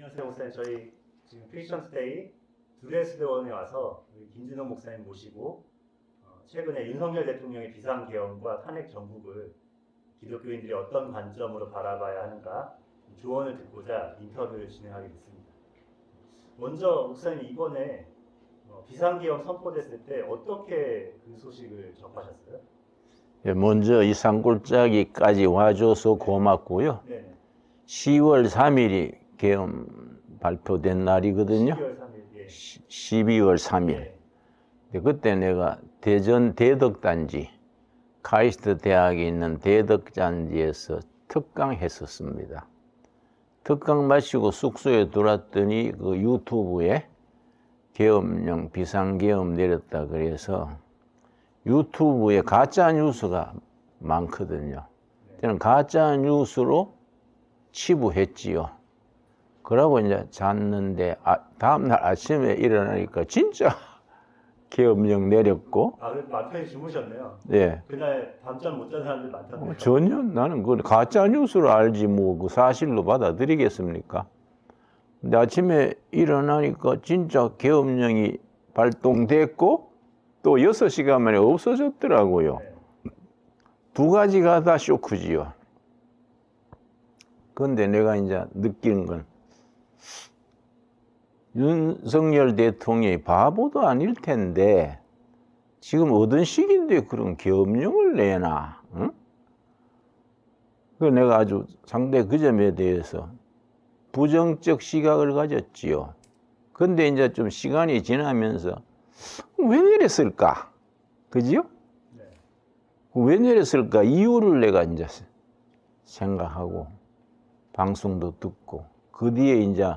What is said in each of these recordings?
안녕하세요, 목사님. 저희 지금 크리스천 스테이 두레스대원에 와서 우리 김진호 목사님 모시고 최근에 윤석열 대통령의 비상계엄과 탄핵 정국을 기독교인들이 어떤 관점으로 바라봐야 하는가 조언을 듣고자 인터뷰를 진행하게 됐습니다. 먼저 목사님 이번에 비상계엄 선포됐을 때 어떻게 그 소식을 접하셨어요? 먼저 이 산골짜기까지 와줘서 고맙고요. 네네. 10월 3일이 계엄 발표된 날이거든요. 12월 3일. 예. 12월 3일. 네. 그때 내가 대전 대덕단지, 카이스트 대학에 있는 대덕단지에서 특강했었습니다. 특강 마치고 숙소에 들어왔더니 그 유튜브에 계엄령 비상계엄 내렸다 그래서 유튜브에 가짜 뉴스가 많거든요. 저는 가짜 뉴스로 치부했지요. 그러고 이제 잤는데 다음날 아침에 일어나니까 진짜 계엄령 내렸고. 그래도 맘 편히 주무셨네요. 네. 그날 밤잠 못 잔 사람들 많던데요. 전혀 나는 그 가짜 뉴스로 알지 뭐 그 사실로 받아들이겠습니까? 근데 아침에 일어나니까 진짜 계엄령이 발동됐고 또 6시간 만에 없어졌더라고요. 네. 두 가지가 다 쇼크지요. 그런데 내가 이제 느낀 건 윤석열 대통령이 바보도 아닐 텐데 지금 어떤 시기인데 그런 계엄령을 내나? 응? 그래서 내가 아주 상당히 그 점에 대해서 부정적 시각을 가졌지요. 근데 이제 좀 시간이 지나면서 왜 내렸을까? 그지요? 네. 왜 내렸을까? 이유를 내가 이제 생각하고 방송도 듣고 그 뒤에 이제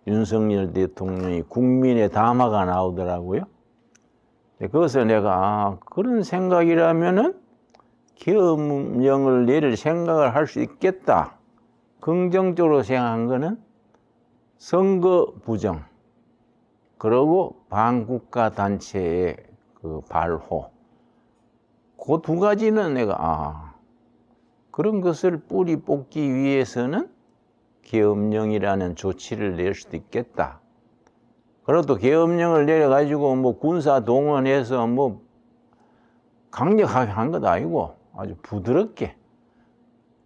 윤석열 대통령이 국민의 담화가 나오더라고요. 그래서 내가 그런 생각이라면은 계엄령을 내릴 생각을 할 수 있겠다. 긍정적으로 생각한 거는 선거 부정, 그리고 반국가 단체의 그 발호. 그 두 가지는 내가 그런 것을 뿌리 뽑기 위해서는 계엄령이라는 조치를 낼 수도 있겠다. 그래도 계엄령을 내려가지고 뭐 군사 동원해서 뭐 강력하게 한 것도 아니고 아주 부드럽게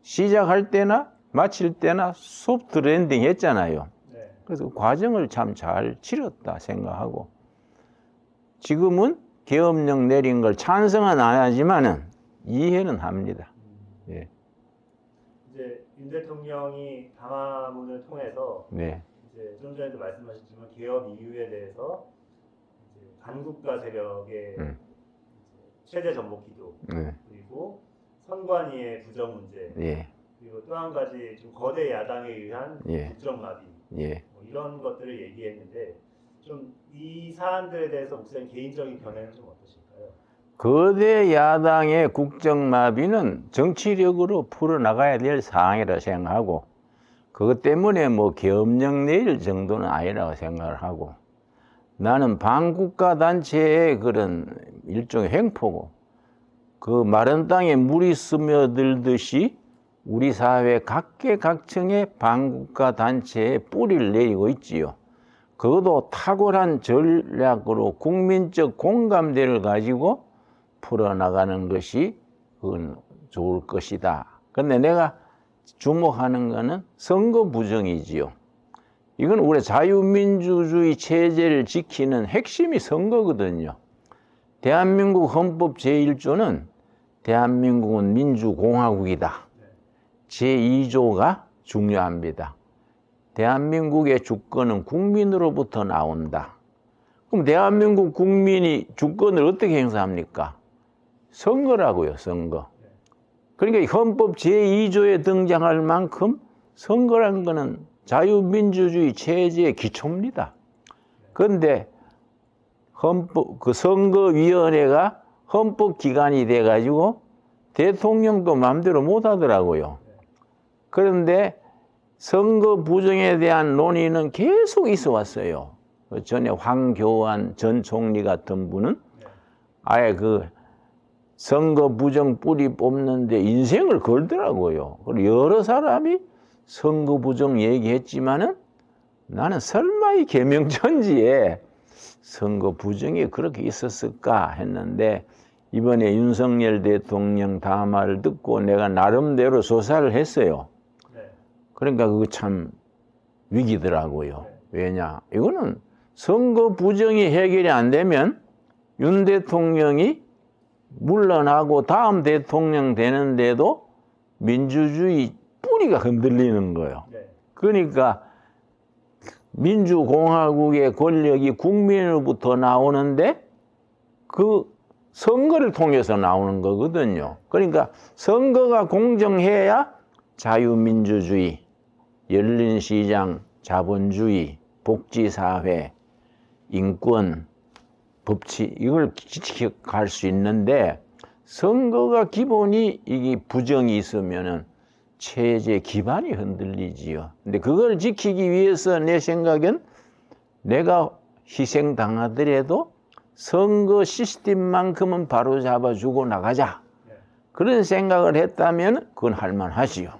시작할 때나 마칠 때나 소프트 랜딩 했잖아요. 네. 그래서 그 과정을 참 잘 치렀다 생각하고 지금은 계엄령 내린 걸 찬성은 안 하지만은 이해는 합니다. 예. 이제 윤 대통령이 담화문을 통해서 네. 이제 좀 전에도 말씀하셨지만 계엄 이유에 대해서 이제 반국가 세력의 이제 최대 전복 기도 네. 그리고 선관위의 부정 문제 예. 그리고 또 한 가지 좀 거대 야당에 의한 예. 국정마비 예. 뭐 이런 것들을 얘기했는데 좀 이 사안들에 대해서 목사님 개인적인 견해는 좀 어떠실까요? 거대 야당의 국정마비는 정치력으로 풀어나가야 될 사항이라 생각하고 그것 때문에 뭐 계엄령 내릴 정도는 아니라고 생각을 하고 나는 반국가 단체의 그런 일종의 횡포고 그 마른 땅에 물이 스며들듯이 우리 사회 각계각층의 반국가 단체에 뿌리를 내리고 있지요. 그것도 탁월한 전략으로 국민적 공감대를 가지고 풀어나가는 것이 그건 좋을 것이다. 그런데 내가 주목하는 것은 선거 부정이지요. 이건 우리 자유민주주의 체제를 지키는 핵심이 선거거든요. 대한민국 헌법 제1조는 대한민국은 민주공화국이다. 제2조가 중요합니다. 대한민국의 주권은 국민으로부터 나온다. 그럼 대한민국 국민이 주권을 어떻게 행사합니까? 선거라고요, 선거. 그러니까 헌법 제2조에 등장할 만큼 선거란 거는 자유민주주의 체제의 기초입니다. 그런데 그 선거위원회가 헌법기관이 돼가지고 대통령도 마음대로 못 하더라고요. 그런데 선거 부정에 대한 논의는 계속 있어 왔어요. 그 전에 황교안 전 총리 같은 분은 아예 그 선거 부정 뿌리 뽑는데 인생을 걸더라고요. 그리고 여러 사람이 선거 부정 얘기했지만은 나는 설마 이 개명천지에 선거 부정이 그렇게 있었을까 했는데 이번에 윤석열 대통령 담화를 듣고 내가 나름대로 조사를 했어요. 네. 그러니까 그거 참 위기더라고요. 왜냐? 이거는 선거 부정이 해결이 안 되면 윤 대통령이 물러나고 다음 대통령 되는데도 민주주의 뿌리가 흔들리는 거예요. 네. 그러니까 민주공화국의 권력이 국민으로부터 나오는데 그 선거를 통해서 나오는 거거든요. 그러니까 선거가 공정해야 자유민주주의, 열린 시장, 자본주의, 복지사회, 인권, 법치 이걸 지켜갈 수 있는데 선거가 기본이 이게 부정이 있으면은 체제 기반이 흔들리지요. 근데 그걸 지키기 위해서 내 생각엔 내가 희생당하더라도 선거 시스템만큼은 바로 잡아주고 나가자. 네. 그런 생각을 했다면 그건 할만하지요.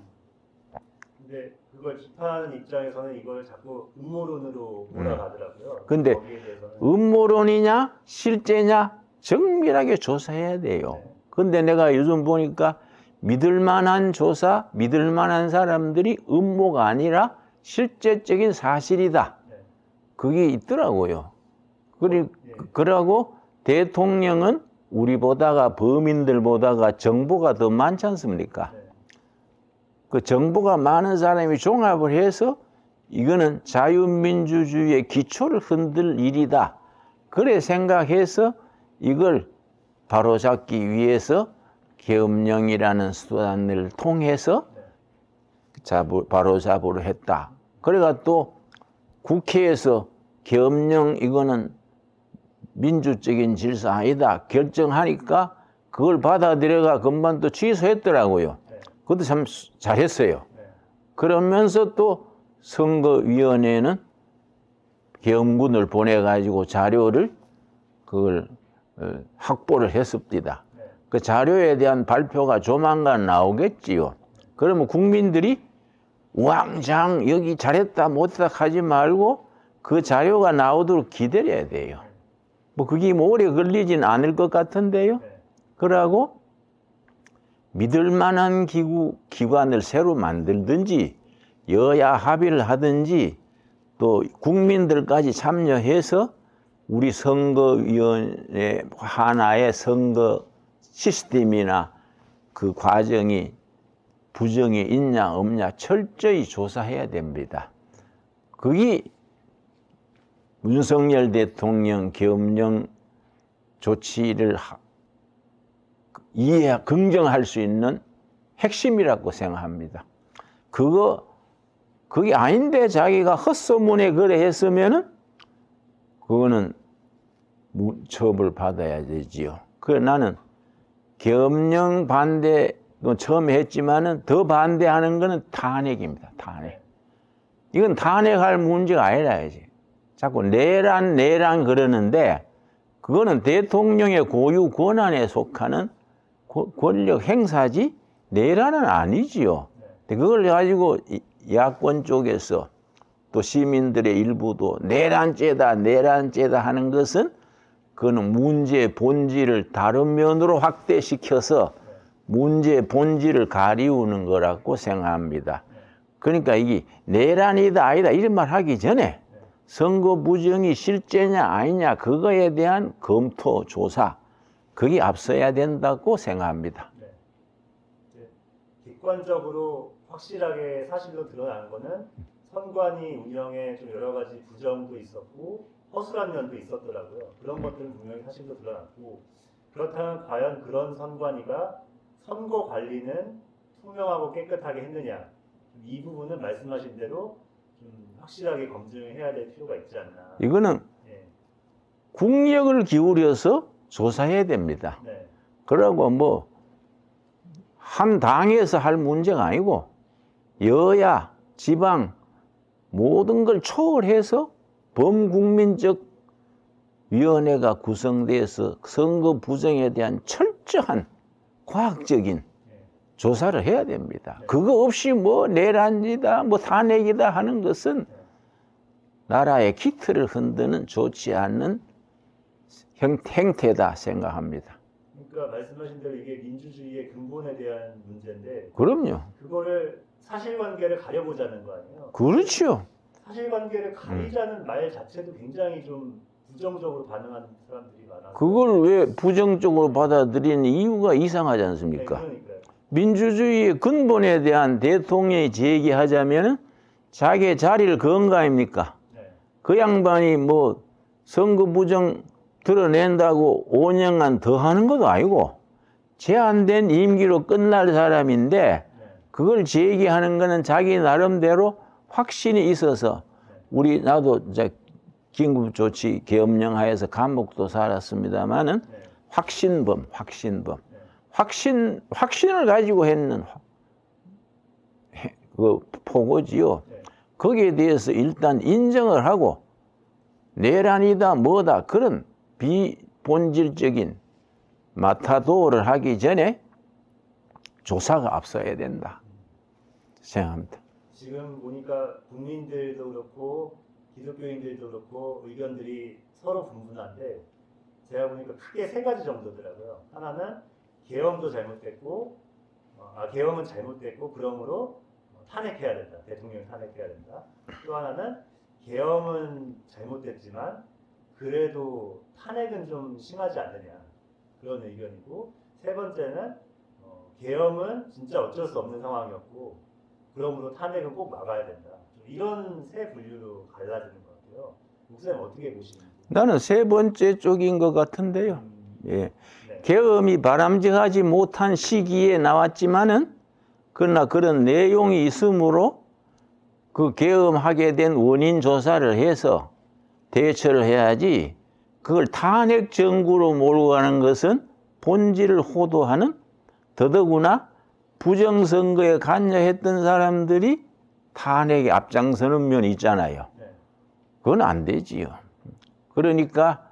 근데 그걸 비판하는 입장에서는 이걸 자꾸 음모론으로 몰아가더라고요. 근데 거기에 대해서는 음모론이냐 실제냐 정밀하게 조사해야 돼요. 네. 근데 내가 요즘 보니까 믿을 만한 조사, 믿을 만한 사람들이 음모가 아니라 실제적인 사실이다. 네. 그게 있더라고요. 예. 그러고 대통령은 우리보다가 범인들보다가 정보가 더 많지 않습니까? 네. 그 정보가 많은 사람이 종합을 해서 이거는 자유민주주의의 기초를 흔들 일이다. 그래 생각해서 이걸 바로잡기 위해서 계엄령이라는 수단을 통해서 바로잡으려 했다. 그래가 또 국회에서 계엄령 이거는 민주적인 질서 아니다 결정하니까 그걸 받아들여가 금방 또 취소했더라고요. 네. 그것도 참 잘했어요. 네. 그러면서 또 선거위원회는 계엄군을 보내가지고 자료를 그걸 확보를 했습니다. 네. 그 자료에 대한 발표가 조만간 나오겠지요. 그러면 국민들이 왕장 여기 잘했다 못했다 하지 말고 그 자료가 나오도록 기다려야 돼요. 뭐 그게 뭐 오래 걸리진 않을 것 같은데요. 네. 그러고 믿을 만한 기관을 새로 만들든지 여야 합의를 하든지 또 국민들까지 참여해서 우리 선거위원회 하나의 선거 시스템이나 그 과정이 부정이 있냐 없냐 철저히 조사해야 됩니다. 그게 윤석열 대통령 계엄령 조치를 긍정할 수 있는 핵심이라고 생각합니다. 그게 아닌데 자기가 헛소문에 그래 했으면은 그거는 처벌 받아야 되지요. 나는 계엄령 반대 처음에 했지만은 더 반대하는 거는 탄핵입니다. 탄핵. 이건 탄핵할 문제가 아니라야지. 자꾸 내란 그러는데 그거는 대통령의 고유 권한에 속하는 권력 행사지 내란은 아니지요. 그걸 가지고 야권 쪽에서 또 시민들의 일부도 내란죄다 하는 것은 그거는 문제의 본질을 다른 면으로 확대시켜서 문제의 본질을 가리우는 거라고 생각합니다. 그러니까 이게 내란이다 아니다 이런 말 하기 전에 선거 부정이 실제냐 아니냐 그거에 대한 검토 조사 그게 앞서야 된다고 생각합니다. 네. 객관적으로 확실하게 사실로 드러난 거는 선관위 운영에 좀 여러 가지 부정도 있었고 허술한 면도 있었더라고요. 그런 것들은 분명히 사실로 드러났고 그렇다면 과연 그런 선관위가 선거 관리는 투명하고 깨끗하게 했느냐 이 부분은 말씀하신 대로 좀 확실하게 검증해야 될 필요가 있지 않나. 이거는 네. 국력을 기울여서 조사해야 됩니다. 네. 그러고 뭐 한 당에서 할 문제가 아니고 여야, 지방 모든 걸 초월해서 범국민적 위원회가 구성돼서 선거 부정에 대한 철저한 과학적인 조사를 해야 됩니다. 그거 없이 뭐 내란이다, 뭐 탄핵이다 하는 것은 나라의 기틀을 흔드는 좋지 않는 행태다 생각합니다. 그러니까 말씀하신 대로 이게 민주주의의 근본에 대한 문제인데 그럼요. 그거를 사실관계를 가려보자는 거 아니에요? 그렇죠. 사실관계를 가리자는 말 자체도 굉장히 좀 부정적으로 반응하는 사람들이 많아서 그걸 왜 부정적으로 받아들이는 이유가 이상하지 네, 않습니까? 그러니까요. 민주주의의 근본에 대한 대통령이 제기하자면 자기의 자리를 건 거 아닙니까? 네. 그 양반이 뭐 선거 부정 드러낸다고 5년간 더 하는 것도 아니고 제한된 임기로 끝날 사람인데 네. 그걸 제기하는 거는 자기 나름대로 확신이 있어서 우리 나도 이제 긴급조치 계엄령 하에서 감옥도 살았습니다마는 네. 확신범 네. 확신을 가지고 했는 그 포고지요. 네. 거기에 대해서 일단 인정을 하고 내란이다 뭐다 그런 비본질적인 마타도를 하기 전에 조사가 앞서야 된다 생각합니다. 지금 보니까 국민들도 그렇고 기독교인들도 그렇고 의견들이 서로 분분한데 제가 보니까 크게 세 가지 정도더라고요. 하나는 계엄도 잘못됐고 계엄은 잘못됐고 그러므로 탄핵해야 된다. 대통령 탄핵해야 된다. 또 하나는 계엄은 잘못됐지만 그래도 탄핵은 좀 심하지 않느냐 그런 의견이고 세 번째는 계엄은 진짜 어쩔 수 없는 상황이었고 그러므로 탄핵은 꼭 막아야 된다. 이런 세 분류로 갈라지는 것 같아요. 목사님 어떻게 보시는지? 나는 세 번째 쪽인 것 같은데요. 예. 네. 계엄이 바람직하지 못한 시기에 나왔지만은 그러나 그런 내용이 있으므로 그 계엄하게 된 원인 조사를 해서 대처를 해야지 그걸 탄핵 정구로 몰고 가는 것은 본질을 호도하는 더더구나 부정선거에 관여했던 사람들이 탄핵에 앞장서는 면이 있잖아요. 네. 그건 안 되지요. 그러니까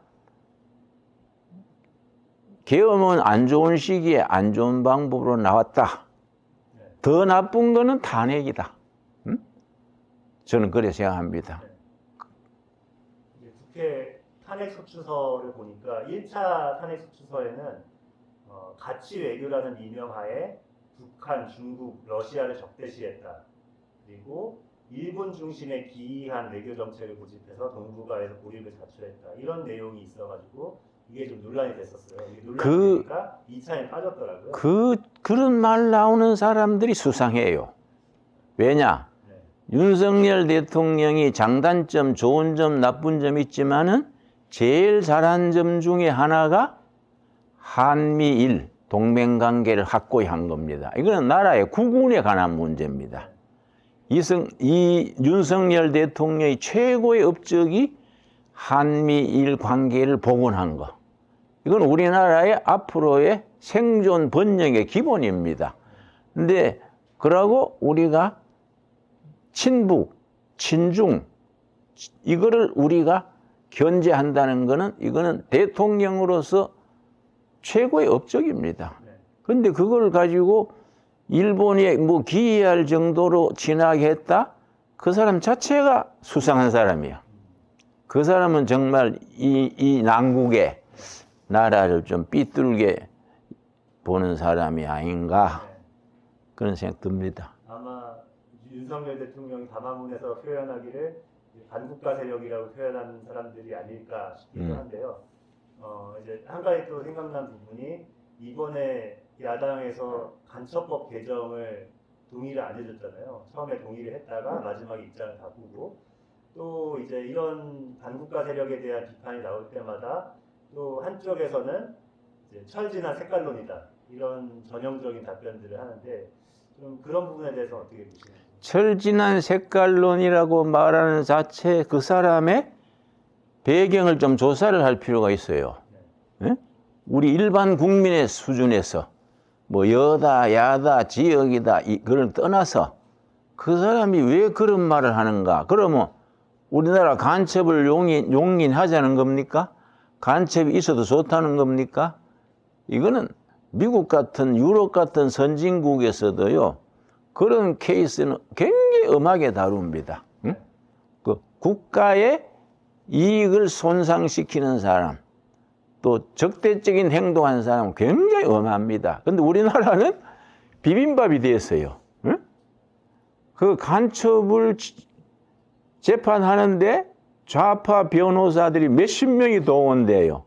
계엄은 안 좋은 시기에 안 좋은 방법으로 나왔다. 네. 더 나쁜 거는 탄핵이다. 저는 그렇게 생각합니다. 이제 국회 탄핵 소추서를 보니까 1차 탄핵 소추서에는 가치 외교라는 이명하에 북한, 중국, 러시아를 적대시했다. 그리고 일본 중심의 기이한 외교 정책을 고집해서 동북아에서 고립을 자초했다. 이런 내용이 있어가지고 이게 좀 논란이 됐었어요. 이게 논란이 되니까 2차에 빠졌더라고요. 그런 말 나오는 사람들이 수상해요. 왜냐? 네. 윤석열 대통령이 장단점, 좋은 점, 나쁜 점 있지만은 제일 잘한 점 중에 하나가 한미일 동맹관계를 확고히 한 겁니다. 이거는 나라의 국운에 관한 문제입니다. 이 윤석열 대통령의 최고의 업적이 한미일 관계를 복원한 거. 이건 우리나라의 앞으로의 생존 번영의 기본입니다. 근데 그러고 우리가 친북, 친중 이거를 우리가 견제한다는 거는 이거는 대통령으로서 최고의 업적입니다. 그런데 그걸 가지고 일본에 뭐 기이할 정도로 진하게 했다? 그 사람 자체가 수상한 사람이야. 그 사람은 정말 이 난국의 나라를 좀 삐뚤게 보는 사람이 아닌가 그런 생각 듭니다. 아마 윤석열 대통령이 담화문에서 표현하기를 반국가 세력이라고 표현하는 사람들이 아닐까 싶기도 한데요. 이제 한 가지 또 생각난 부분이 이번에 야당에서 간첩법 개정을 동의를 안 해줬잖아요. 처음에 동의를 했다가 마지막에 입장을 바꾸고 또 이제 이런 반국가 세력에 대한 비판이 나올 때마다 또 한쪽에서는 이제 철진한 색깔론이다 이런 전형적인 답변들을 하는데 좀 그런 부분에 대해서 어떻게 보시나요? 철진한 색깔론이라고 말하는 자체 그 사람의 배경을 좀 조사를 할 필요가 있어요. 네? 우리 일반 국민의 수준에서 뭐 여다, 야다, 지역이다 이걸 떠나서 그 사람이 왜 그런 말을 하는가? 그러면 우리나라 간첩을 용인하자는 겁니까? 간첩이 있어도 좋다는 겁니까? 이거는 미국 같은 유럽 같은 선진국에서도요. 그런 케이스는 굉장히 엄하게 다룹니다. 응? 그 국가의 이익을 손상시키는 사람, 또 적대적인 행동하는 사람은 굉장히 엄합니다. 근데 우리나라는 비빔밥이 됐어요. 응? 그 간첩을 재판하는데 좌파 변호사들이 몇십 명이 동원돼요.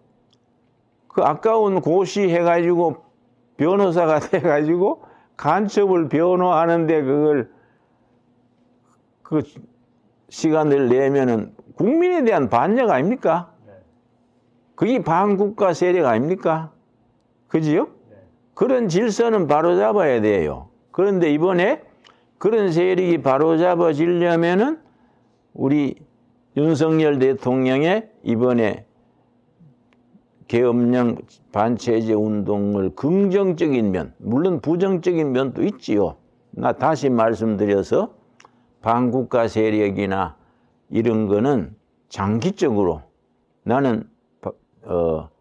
그 아까운 고시 해가지고 변호사가 돼가지고 간첩을 변호하는데 그 시간을 내면은 국민에 대한 반역 아닙니까? 그게 반국가 세력 아닙니까? 그지요? 그런 질서는 바로잡아야 돼요. 그런데 이번에 그런 세력이 바로잡아지려면은 우리 윤석열 대통령의 이번에 계엄령 반체제 운동을 긍정적인 면, 물론 부정적인 면도 있지요. 나 다시 말씀드려서 반국가 세력이나 이런 거는 장기적으로 나는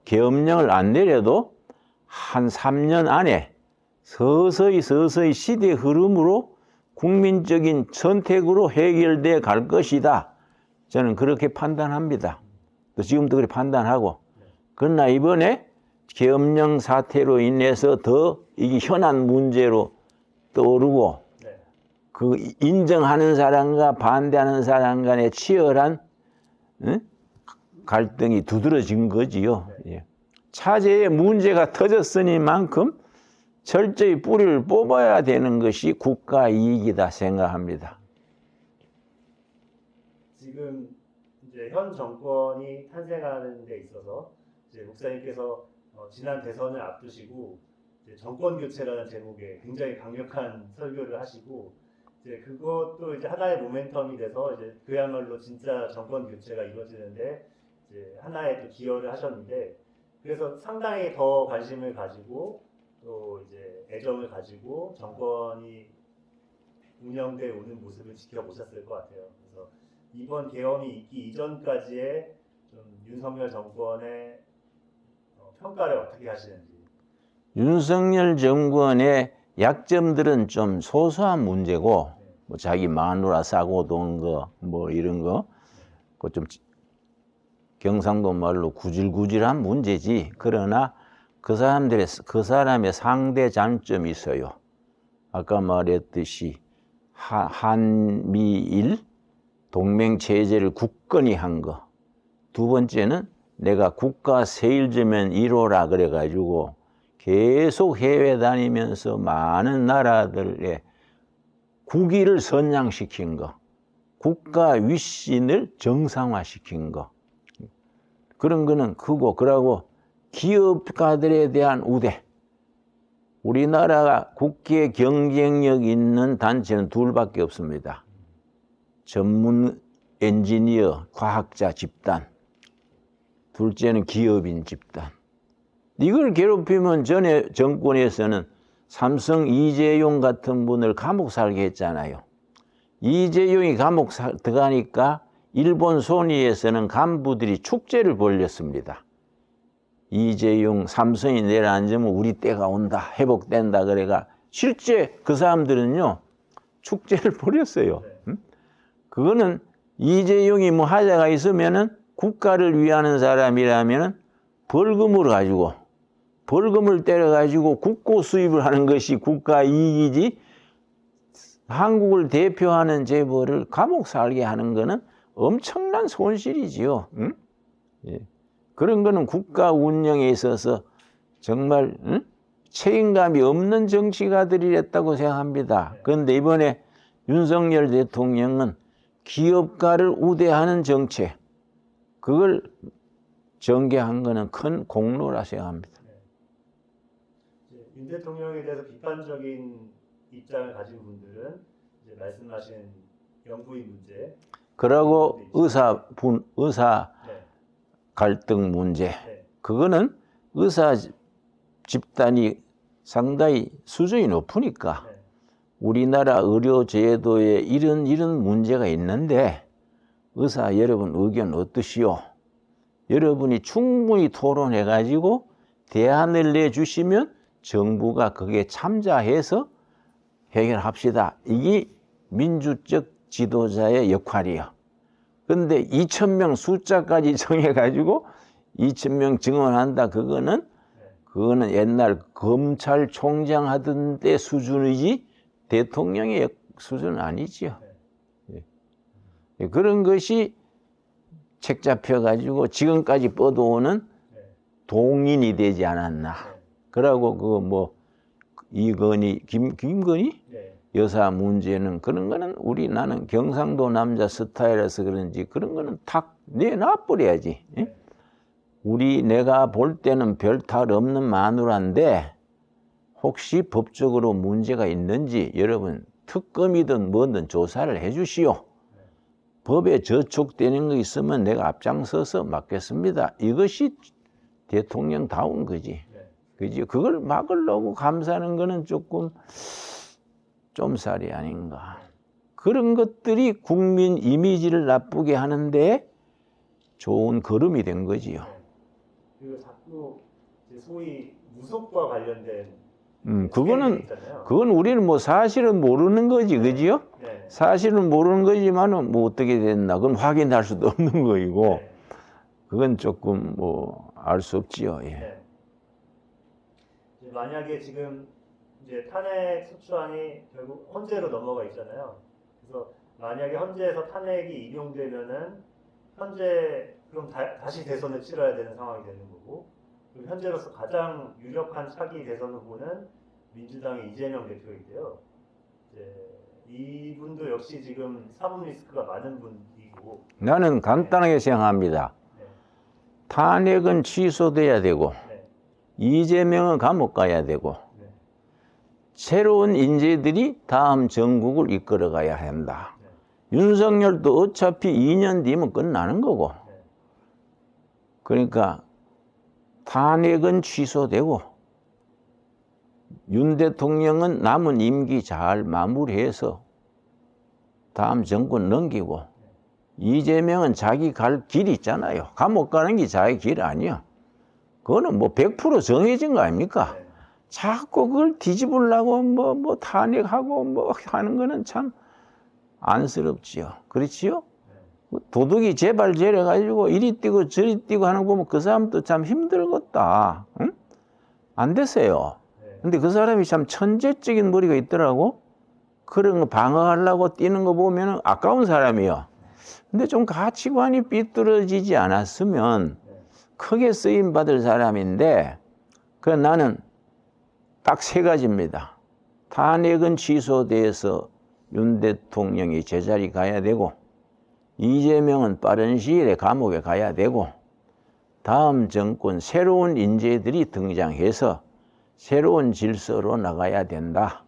계엄령을 안 내려도 한 3년 안에 서서히 시대 흐름으로 국민적인 선택으로 해결돼 갈 것이다. 저는 그렇게 판단합니다. 또 지금도 그렇게 판단하고. 그러나 이번에 계엄령 사태로 인해서 더 이게 현안 문제로 떠오르고 그 인정하는 사람과 반대하는 사람 간의 치열한 갈등이 두드러진 거지요. 예. 차제에 문제가 터졌으니만큼 철저히 뿌리를 뽑아야 되는 것이 국가 이익이다 생각합니다. 지금 이제 현 정권이 탄생하는 데 있어서 이제 목사님께서 지난 대선을 앞두시고 이제 정권 교체라는 제목의 굉장히 강력한 설교를 하시고 이제 그것도 이제 하나의 모멘텀이 돼서 이제 그야말로 진짜 정권 교체가 이루어지는데 이제 하나의 또 기여를 하셨는데 그래서 상당히 더 관심을 가지고 또 이제 애정을 가지고 정권이 운영돼 오는 모습을 지켜보셨을 것 같아요. 그래서 이번 계엄이 있기 이전까지의 좀 윤석열 정권의 평가를 어떻게 하시는지. 윤석열 정권의 약점들은 좀 소소한 문제고 뭐 자기 마누라 싸고 돈 거 뭐 이런 거 그 좀 경상도 말로 구질구질한 문제지. 그러나 그 사람의 상대 장점이 있어요. 아까 말했듯이 한미일 동맹 체제를 굳건히 한 거. 두 번째는 내가 국가 세일즈면 1호라 그래가지고 계속 해외 다니면서 많은 나라들의 국위를 선양시킨 거. 국가 윗신을 정상화시킨 거. 그런 거는 크고, 그러고 기업가들에 대한 우대. 우리나라가 국제 경쟁력 있는 단체는 둘밖에 없습니다. 전문 엔지니어, 과학자 집단. 둘째는 기업인 집단. 이걸 괴롭히면 전에 정권에서는 삼성 이재용 같은 분을 감옥 살게 했잖아요. 이재용이 감옥 들어가니까 일본 소니에서는 간부들이 축제를 벌였습니다. 이재용 삼성이 내려앉으면 우리 때가 온다, 회복된다 그래가 실제 그 사람들은요 축제를 벌였어요. 그거는 이재용이 뭐 하자가 있으면은 국가를 위하는 사람이라면은 벌금을 때려가지고 국고 수입을 하는 것이 국가 이익이지, 한국을 대표하는 재벌을 감옥 살게 하는 거는 엄청난 손실이지요. 응? 예. 그런 거는 국가 운영에 있어서 정말 책임감이 없는 정치가들이 했다고 생각합니다. 그런데 이번에 윤석열 대통령은 기업가를 우대하는 정책, 그걸 전개한 거는 큰 공로라 생각합니다. 윤 대통령에 대해서 비판적인 입장을 가진 분들은 이제 말씀하신 영부인 문제, 그러고 의사 네. 갈등 문제, 네. 그거는 의사 집단이 상당히 수준이 높으니까 네. 우리나라 의료 제도에 이런 문제가 있는데 의사 여러분 의견 어떠시오? 여러분이 충분히 토론해 가지고 대안을 내주시면 정부가 거기에 참자해서 해결합시다. 이게 민주적 지도자의 역할이에요. 근데 2,000명 숫자까지 정해가지고 2,000명 증언한다. 그거는 옛날 검찰총장 하던 때 수준이지 대통령의 수준은 아니지요. 예. 그런 것이 책 잡혀가지고 지금까지 뻗어오는 동인이 되지 않았나. 그러고 이건희, 김건희 여사 문제는 그런 거는 나는 경상도 남자 스타일에서 그런지 그런 거는 탁 내놔버려야지. 예? 내가 볼 때는 별 탈 없는 마누라인데 혹시 법적으로 문제가 있는지 여러분 특검이든 뭐든 조사를 해 주시오. 법에 저촉되는 거 있으면 내가 앞장서서 맡겠습니다. 이것이 대통령다운 거지. 그지? 그걸 막으려고 감사하는 거는 조금 쫌살이 아닌가. 그런 것들이 국민 이미지를 나쁘게 하는데 좋은 걸음이 된 거지요. 그리고 자꾸 소위 무속과 관련된 그건 우리는 사실은 모르는 거지, 그지요? 네. 사실은 모르는 거지만은 어떻게 됐나, 그건 확인할 수도 없는 거이고, 네. 그건 조금 알 수 없지요. 예. 네. 만약에 지금 이제 탄핵 소추안이 결국 헌재로 넘어가 있잖아요. 그래서 만약에 헌재에서 탄핵이 인용되면은 그럼 다시 대선을 치러야 되는 상황이 되는 거고, 그리고 현재로서 가장 유력한 차기 대선 후보는 민주당의 이재명 대표인데요. 이분도 역시 지금 사법 리스크가 많은 분이고. 나는 간단하게 생각합니다. 네. 탄핵은 취소돼야 되고, 네. 이재명은 감옥 가야 되고, 네. 새로운 인재들이 다음 정국을 이끌어 가야 한다. 네. 윤석열도 어차피 2년 뒤면 끝나는 거고, 네. 그러니까 탄핵은 취소되고 윤 대통령은 남은 임기 잘 마무리해서 다음 정권 넘기고, 이재명은 자기 갈 길이 있잖아요. 감옥 가는 게 자기 길 아니야. 그거는 100% 정해진 거 아닙니까? 네. 자꾸 그걸 뒤집으려고 탄핵하고 하는 거는 참 안쓰럽지요. 그렇지요? 도둑이 재발저래가지고 이리 뛰고 저리 뛰고 하는 거 보면 그 사람도 참 힘들겠다. 응? 안 됐어요. 근데 그 사람이 참 천재적인 머리가 있더라고. 그런 거 방어하려고 뛰는 거 보면 아까운 사람이요. 근데 좀 가치관이 삐뚤어지지 않았으면 크게 쓰임 받을 사람인데, 나는 딱 3가지입니다. 탄핵은 취소돼서 윤 대통령이 제자리 가야 되고, 이재명은 빠른 시일에 감옥에 가야 되고, 다음 정권 새로운 인재들이 등장해서 새로운 질서로 나가야 된다.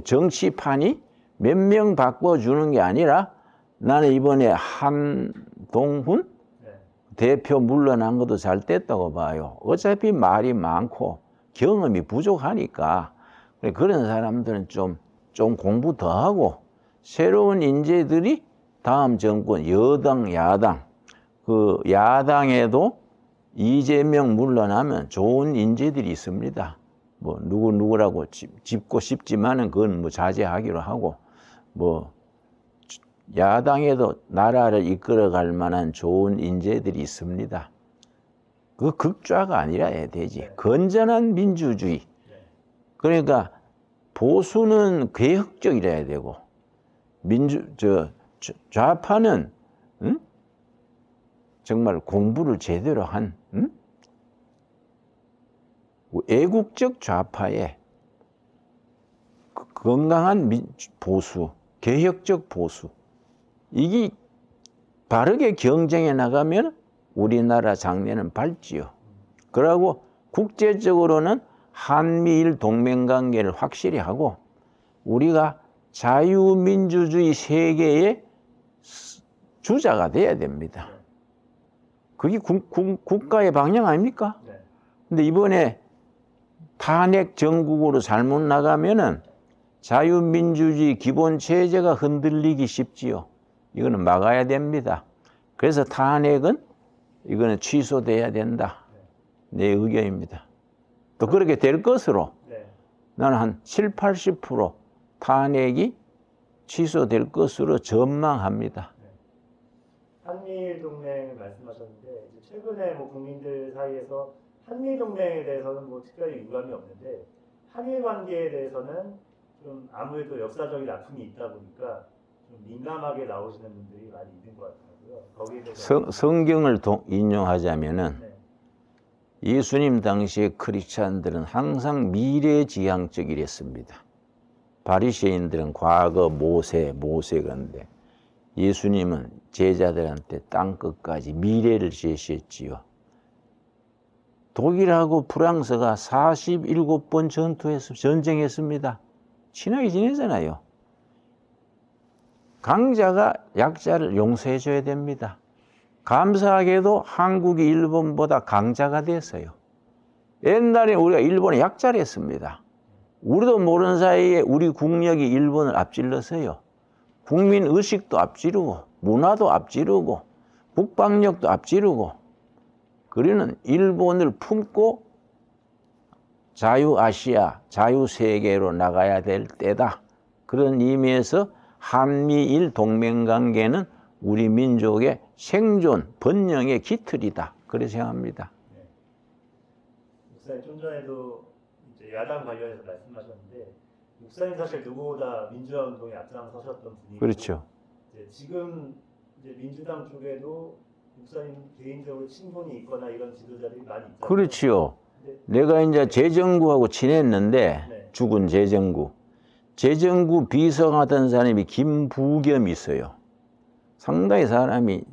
정치판이 몇 명 바꿔주는 게 아니라, 나는 이번에 한동훈 대표 물러난 것도 잘 됐다고 봐요. 어차피 말이 많고 경험이 부족하니까 그런 사람들은 좀 공부 더 하고, 새로운 인재들이 다음 정권 여당 야당, 야당에도 이재명 물러나면 좋은 인재들이 있습니다. 누구라고 짚고 싶지만은 그건 자제하기로 하고, 야당에도 나라를 이끌어갈 만한 좋은 인재들이 있습니다. 그 극좌가 아니라 해야 되지. 건전한 민주주의. 그러니까 보수는 개혁적이라야 되고, 좌파는 정말 공부를 제대로 한 애국적 좌파의 건강한 보수, 개혁적 보수. 이게 바르게 경쟁해 나가면 우리나라 장래는 밝지요. 그러고 국제적으로는 한미일 동맹관계를 확실히 하고, 우리가 자유민주주의 세계의 주자가 돼야 됩니다. 그게 국가의 방향 아닙니까? 근데 이번에 탄핵 정국으로 잘못 나가면은 자유민주주의 기본 체제가 흔들리기 쉽지요. 이거는 막아야 됩니다. 그래서 탄핵은 이거는 취소돼야 된다. 내 의견입니다. 또 그렇게 될 것으로 나는 한 70~80% 탄핵이 취소될 것으로 전망합니다. 한미일 동맹 말씀하셨는데 이제 최근에 뭐 국민들 사이에서 한미일 동맹에 대해서는 뭐 특별히 유감이 없는데 한일 관계에 대해서는 좀 아무래도 역사적인 아픔이 있다 보니까 좀 민감하게 나오시는 분들이 많이 있는 것 같더라고요. 거기에 대해서 성경을 인용하자면은 네. 예수님 당시의 크리스찬들은 항상 미래지향적이랬습니다. 바리새인들은 과거 모세건데 예수님은 제자들한테 땅 끝까지 미래를 제시했지요. 독일하고 프랑스가 47번 전쟁했습니다. 친하게 지내잖아요. 강자가 약자를 용서해줘야 됩니다. 감사하게도 한국이 일본보다 강자가 됐어요. 옛날에 우리가 일본의 약자를 했습니다. 우리도 모르는 사이에 우리 국력이 일본을 앞질렀어요. 국민 의식도 앞지르고 문화도 앞지르고 국방력도 앞지르고 그리는 일본을 품고 자유아시아, 자유세계로 나가야 될 때다. 그런 의미에서 한미일 동맹관계는 우리 민족의 생존, 번영의 기틀이다. 그렇게 생각합니다. 네. 목사님 좀 전에도 이제 야당 관련해서 말씀하셨는데 목사님 사실 누구보다 민주화 운동에 앞장서셨던 분이고 그렇죠. 이제 지금 이제 민주당 쪽에도 목사님 개인적으로 친분이 있거나 이런 지도자들이 많이 있잖아요. 그렇지요. 근데 내가 이제 재정구하고 친했는데 네. 죽은 재정구 비서하던 사람이 김부겸이 있어요. 상당히 사람이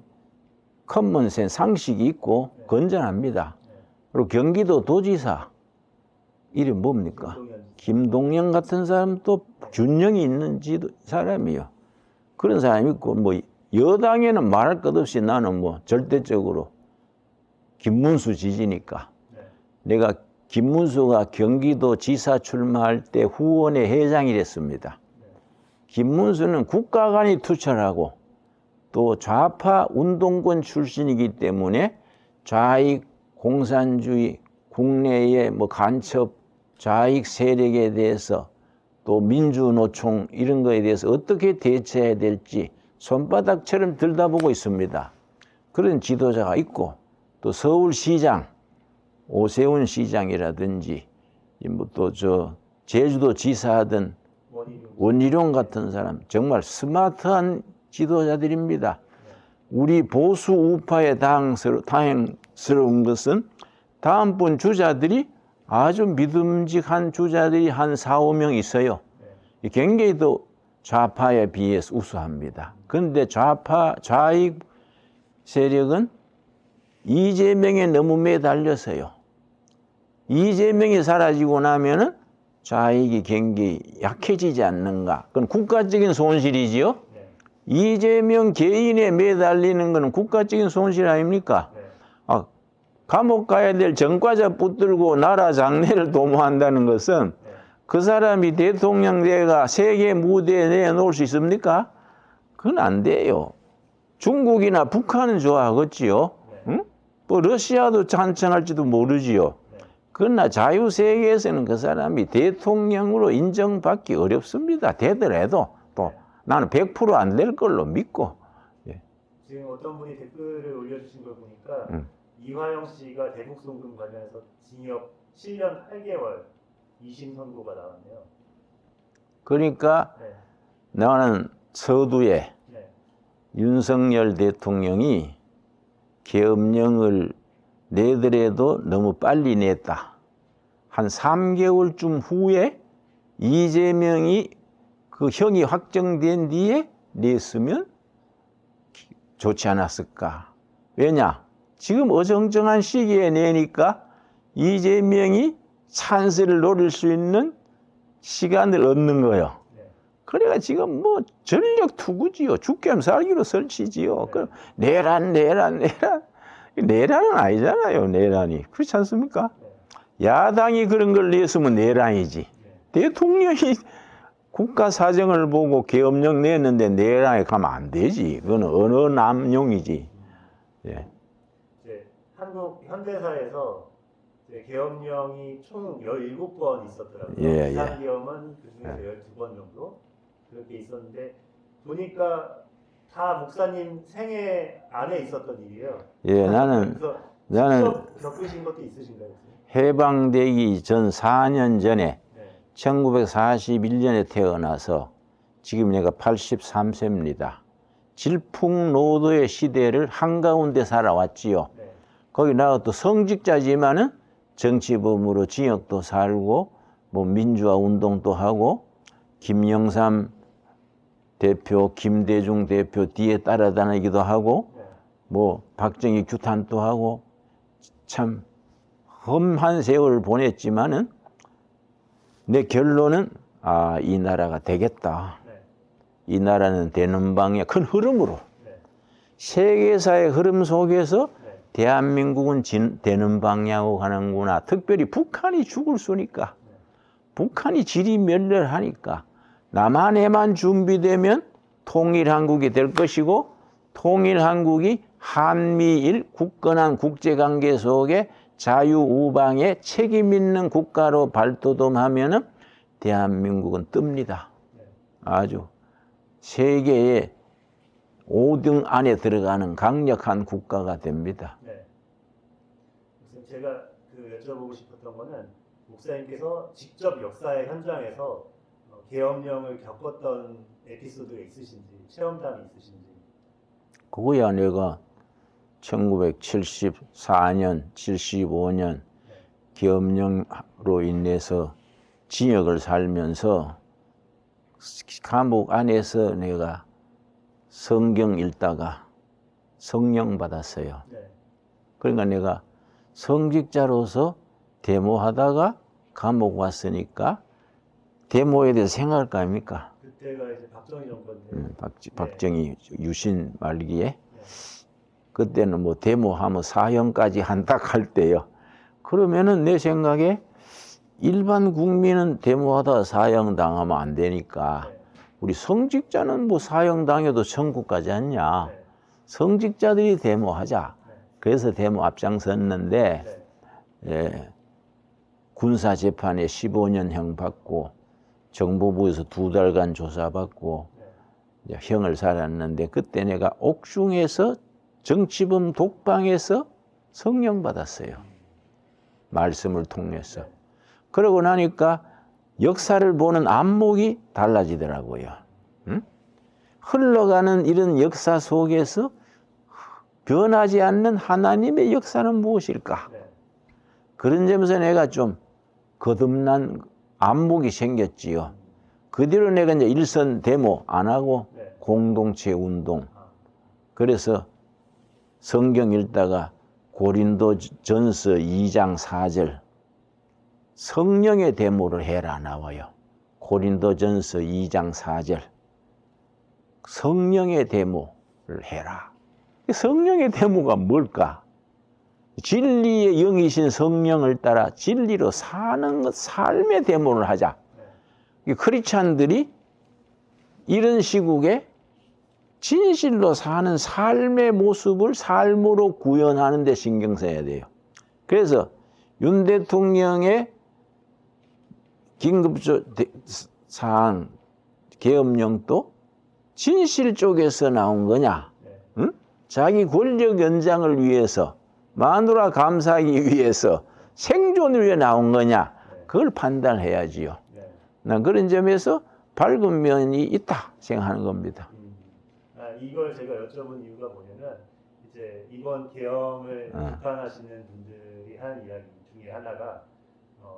커먼센스 상식이 있고 네. 건전합니다. 네. 그리고 경기도 도지사 이름 뭡니까? 김동연 같은 사람도 균형이 있는 사람이요. 그런 사람이 있고 뭐 여당에는 말할 것 없이 나는 뭐 절대적으로 김문수 지지니까. 네. 내가 김문수가 경기도 지사 출마할 때 후원회 회장이 됐습니다. 네. 김문수는 국가 간이 투철하고 또 좌파 운동권 출신이기 때문에 좌익 공산주의 국내의 뭐 간첩 좌익 세력에 대해서 또 민주노총 이런 거에 대해서 어떻게 대처해야 될지 손바닥처럼 들여다보고 있습니다. 그런 지도자가 있고 또 서울시장 오세훈 시장이라든지 뭐 또 저 제주도 지사하던 원희룡 같은 사람 정말 스마트한 지도자들입니다. 우리 보수 우파에 다행스러운 것은 다음번 주자들이 아주 믿음직한 주자들이 한 4, 5명 있어요. 굉장히 또 좌파에 비해서 우수합니다. 그런데 좌익 세력은 이재명에 너무 매달려서요. 이재명이 사라지고 나면은 좌익이 굉장히 약해지지 않는가. 그건 국가적인 손실이지요. 네. 이재명 개인에 매달리는 것은 국가적인 손실 아닙니까? 네. 감옥 가야 될 전과자 붙들고 나라 장래를 도모한다는 것은 네. 그 사람이 대통령 돼가 세계 무대에 내놓을 수 있습니까? 그건 안 돼요. 중국이나 북한은 좋아하겠지요. 네. 응? 뭐 러시아도 찬성할지도 모르지요. 네. 그러나 자유세계에서는 그 사람이 대통령으로 인정받기 어렵습니다. 되더라도 또 나는 100% 안 될 걸로 믿고. 지금 어떤 분이 댓글을 올려주신 걸 보니까 이화영 씨가 대북 송금 관련해서 징역 7년 8개월 2심 선고가 나왔네요. 그러니까 네. 나는 서두에 네. 윤석열 대통령이 계엄령을 내더라도 너무 빨리 냈다. 한 3개월쯤 후에 이재명이 그 형이 확정된 뒤에 냈으면 좋지 않았을까. 왜냐? 지금 어정쩡한 시기에 내니까 이재명이 찬스를 노릴 수 있는 시간을 얻는 거예요. 네. 그래가 지금 뭐 전력 투구지요. 죽겜 살기로 설치지요. 네. 그 내란은 아니잖아요. 내란이. 그렇지 않습니까? 네. 야당이 그런 걸 냈으면 내란이지. 네. 대통령이 국가 사정을 보고 계엄령 냈는데 내란에 가면 안 되지. 그건 언어남용이지. 예. 이제 한국 현대사에서 이제 계엄령이 총 17번 있었더라고요. 예, 비상계엄은 그 중에서 12번 정도 그렇게 있었는데 보니까 다 목사님 생애 안에 있었던 일이에요. 예, 나는 직접 겪으신 것도 있으신가요? 해방되기 전 4년 전에 네. 1941년에 태어나서 지금 내가 83세입니다. 질풍노도의 시대를 한가운데 살아왔지요. 네. 거기 나가 또 성직자지만은 정치범으로 징역도 살고 뭐 민주화 운동도 하고 김영삼 대표, 김대중 대표 뒤에 따라다니기도 하고 네. 뭐 박정희 규탄도 하고 참 험한 세월을 보냈지만은 내 결론은 이 나라가 되겠다. 네. 이 나라는 되는 방향, 큰 흐름으로 네. 세계사의 흐름 속에서 네. 대한민국은 되는 방향으로 가는구나. 특별히 북한이 죽을 쏘니까, 북한이 지리멸렬하니까 남한에만 준비되면 통일한국이 될 것이고, 통일한국이 한미일 굳건한 국제관계 속에 자유우방에 책임있는 국가로 발돋움하면은 대한민국은 뜹니다. 아주 세계의 5등 안에 들어가는 강력한 국가가 됩니다. 네. 제가 여쭤보고 싶었던 거는 목사님께서 직접 역사의 현장에서 계엄령을 겪었던 에피소드가 있으신지, 체험담이 있으신지. 그거야 내가 1974년, 75년 계엄령으로 인해서 징역을 살면서 감옥 안에서 내가 성경 읽다가 성령 받았어요. 네. 그러니까 내가 성직자로서 데모하다가 감옥 왔으니까 데모에 대해서 생각할 거 아닙니까? 그때가 이제 박정희 정권인데. 박정희 유신 말기에 그때는 뭐 데모하면 사형까지 한다 할 때요. 그러면은 내 생각에 일반 국민은 데모하다가 사형 당하면 안 되니까 네. 우리 성직자는 뭐 사형 당해도 천국 가지 않냐. 네. 성직자들이 데모하자. 네. 그래서 데모 앞장섰는데 네. 예, 군사재판에 15년형 받고 정보부에서 2달간 조사받고 네. 형을 살았는데 그때 내가 옥중에서 정치범 독방에서 성령 받았어요. 말씀을 통해서. 그러고 나니까 역사를 보는 안목이 달라지더라고요. 응? 흘러가는 이런 역사 속에서 변하지 않는 하나님의 역사는 무엇일까? 네. 그런 점에서 내가 좀 거듭난 안목이 생겼지요. 그 뒤로 내가 이제 일선 데모 안 하고 네. 공동체 운동. 그래서 성경 읽다가 고린도전서 2장 4절 성령의 데모를 해라 나와요. 고린도전서 2장 4절 성령의 데모를 해라. 성령의 데모가 뭘까? 진리의 영이신 성령을 따라 진리로 사는 것, 삶의 데모를 하자. 크리스찬들이 이런 시국에 진실로 사는 삶의 모습을 삶으로 구현하는 데 신경 써야 돼요. 그래서 윤 대통령의 긴급사안 계엄령도 진실 쪽에서 나온 거냐? 응? 자기 권력 연장을 위해서 마누라 감싸기 위해서 생존을 위해 나온 거냐? 그걸 판단해야지요. 난 그런 점에서 밝은 면이 있다 생각하는 겁니다. 이걸 제가 여쭤본 이유가 뭐냐면 이제 이번 계엄을 비판하시는 분들이 하는 이야기 중에 하나가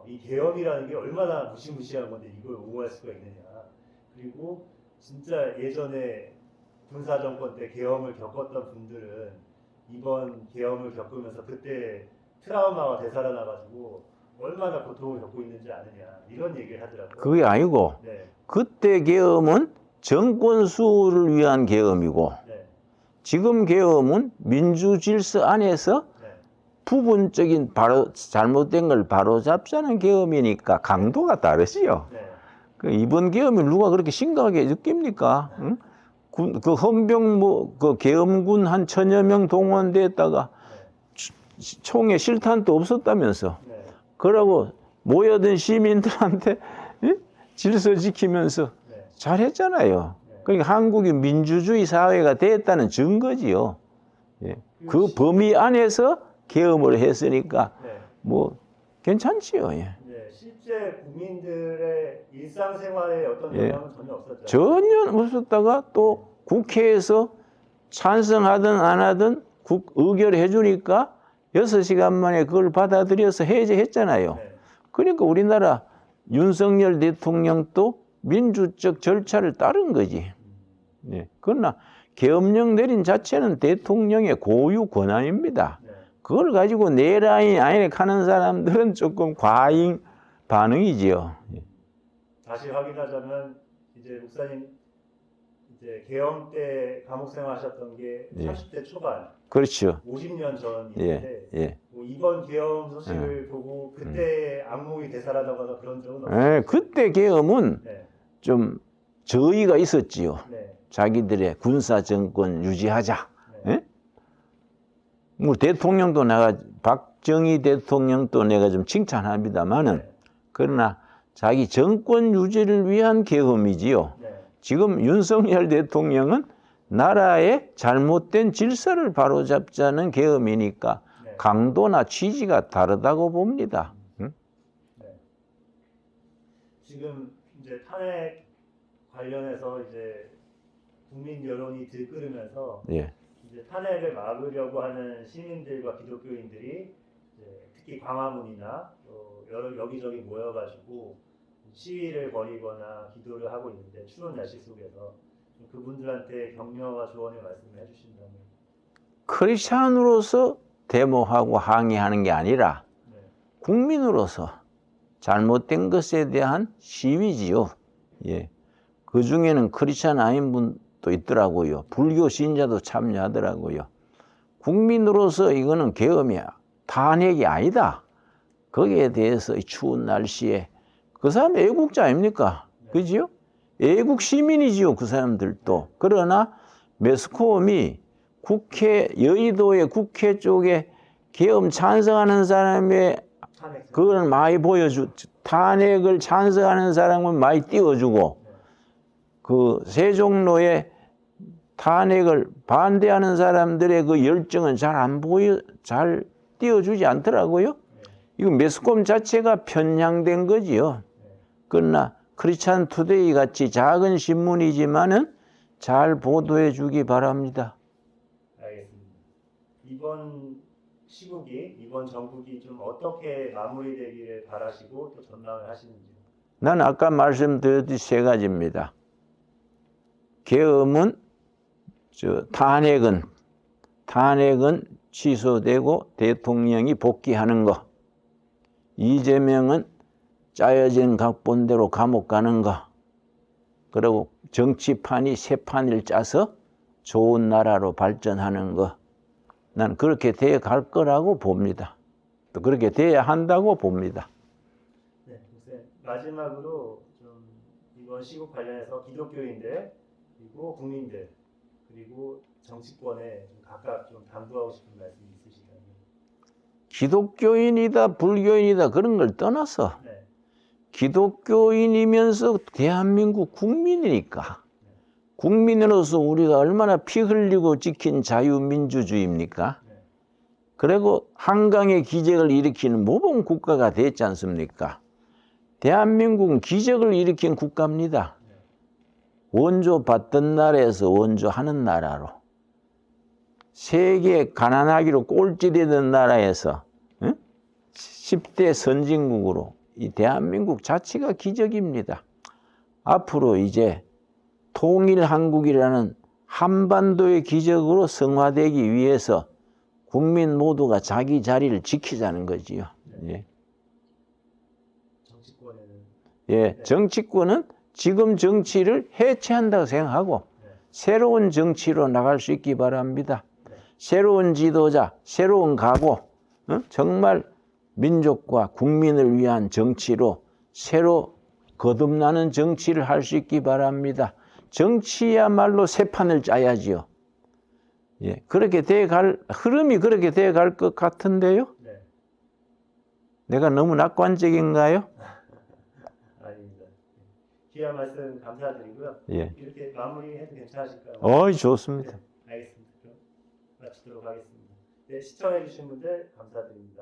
이 계엄이라는 게 얼마나 무시무시한 건데 이걸 옹호할 수가 있느냐. 그리고 진짜 예전에 군사정권 때 계엄을 겪었던 분들은 이번 계엄을 겪으면서 그때 트라우마가 되살아나가지고 얼마나 고통을 겪고 있는지 아느냐 이런 얘기를 하더라고요. 그게 아니고 네. 그때 계엄은 정권 수호를 위한 계엄이고 네. 지금 계엄은 민주 질서 안에서 네. 부분적인 잘못된 걸 바로잡자는 계엄이니까 강도가 다르지요. 네. 이번 계엄을 누가 그렇게 심각하게 느낍니까? 응? 그 헌병 그 계엄군 한 1000여 명 동원됐다가 총에 실탄도 없었다면서. 네. 그러고 모여든 시민들한테 질서 지키면서 네. 잘했잖아요. 네. 그러니까 한국이 민주주의 사회가 됐다는 증거지요. 예. 그 범위 안에서 계엄을 했으니까 네. 뭐 괜찮지요. 예. 네, 실제 국민들의 일상생활에 어떤 예. 영향은 전혀 없었죠. 전혀 없었다가 또 국회에서 찬성하든 안 하든 의결해 주니까 6시간 만에 그걸 받아들여서 해제했잖아요. 네. 그러니까 우리나라 윤석열 대통령도 민주적 절차를 따른 거지. 네. 그러나 계엄령 내린 자체는 대통령의 고유 권한입니다. 네. 그걸 가지고 내 라인 안에 가는 사람들은 조금 과잉 반응이지요. 다시 확인하자면 이제 목사님 이제 계엄 때 감옥 생활하셨던 게 예. 30대 초반, 그렇죠. 50년 전인데 예. 뭐 이번 계엄 소식을 보고 그때 악몽이 되살아나거나 그런 적은 없어요. 예. 그때 계엄은 네. 좀 저의가 있었지요. 네. 자기들의 군사 정권 유지하자. 네. 예? 뭐 대통령도 박정희 대통령도 내가 좀 칭찬합니다만은 네. 그러나 자기 정권 유지를 위한 계엄이지요. 네. 지금 윤석열 대통령은 나라의 잘못된 질서를 바로잡자는 계엄이니까 네. 강도나 취지가 다르다고 봅니다. 응? 네. 지금 이제 탄핵 관련해서 이제 국민 여론이 들끓으면서 예. 이제 탄핵을 막으려고 하는 시민들과 기독교인들이 이제 특히 광화문이나 여러 여기저기 모여가지고 시위를 벌이거나 기도를 하고 있는데 추운 날씨 속에서 그분들한테 격려와 조언의 말씀을 해주신다면. 크리스찬으로서 데모하고 항의하는 게 아니라 네. 국민으로서 잘못된 것에 대한 시위지요. 예. 그 중에는 크리스찬 아닌 분도 있더라고요. 불교 신자도 참여하더라고요. 국민으로서 이거는 계엄이야. 탄핵이 아니다. 거기에 대해서 이 추운 날씨에 그 사람 애국자 아닙니까? 그지요? 애국 시민이지요. 그 사람들도. 그러나 매스컴이 여의도의 국회 쪽에 계엄 찬성하는 사람의 그걸 많이 탄핵을 찬성하는 사람은 많이 띄워주고 그 세종로에 탄핵을 반대하는 사람들의 그 열정은 잘 띄워주지 않더라고요. 이거 매스컴 자체가 편향된 거지요. 그러나 크리스찬 투데이 같이 작은 신문이지만은 잘 보도해 주기 바랍니다. 알겠습니다. 이번 시국이, 이번 정국이 좀 어떻게 마무리되기를 바라시고 또 전망을 하시는지. 나는 아까 말씀드렸듯이 세 가지입니다. 계엄은 탄핵은 취소되고 대통령이 복귀하는 거. 이재명은 짜여진 각본대로 감옥 가는 거. 그리고 정치판이 새 판을 짜서 좋은 나라로 발전하는 거. 난 그렇게 돼 갈 거라고 봅니다. 또 그렇게 돼야 한다고 봅니다. 네, 마지막으로 좀 이번 시국 관련해서 기독교인들 그리고 국민들 그리고 정치권에 좀 각각 좀 당부하고 싶은 말씀이 있으시다면. 기독교인이다 불교인이다 그런 걸 떠나서 네. 기독교인이면서 대한민국 국민이니까 국민으로서 우리가 얼마나 피 흘리고 지킨 자유민주주의입니까? 네. 그리고 한강의 기적을 일으키는 모범 국가가 됐지 않습니까? 대한민국은 기적을 일으킨 국가입니다. 네. 원조 받던 나라에서 원조하는 나라로 세계 가난하기로 꼴찌되던 나라에서 10대 선진국으로 이 대한민국 자체가 기적입니다. 앞으로 이제 통일한국이라는 한반도의 기적으로 성화되기 위해서 국민 모두가 자기 자리를 지키자는 거지요. 예. 정치권에는 예, 정치권은 지금 정치를 해체한다고 생각하고 새로운 정치로 나갈 수 있기 바랍니다. 새로운 지도자, 새로운 각오, 정말 민족과 국민을 위한 정치로 새로 거듭나는 정치를 할 수 있기 바랍니다. 정치야말로 새 판을 짜야지요. 예, 흐름이 그렇게 돼 갈 것 같은데요? 네. 내가 너무 낙관적인가요? 아닙니다. 귀한 말씀 감사드리고요. 예. 이렇게 마무리해도 괜찮으실까요? 어이, 좋습니다. 네, 알겠습니다. 그럼 마치도록 하겠습니다. 네, 시청해주신 분들 감사드립니다.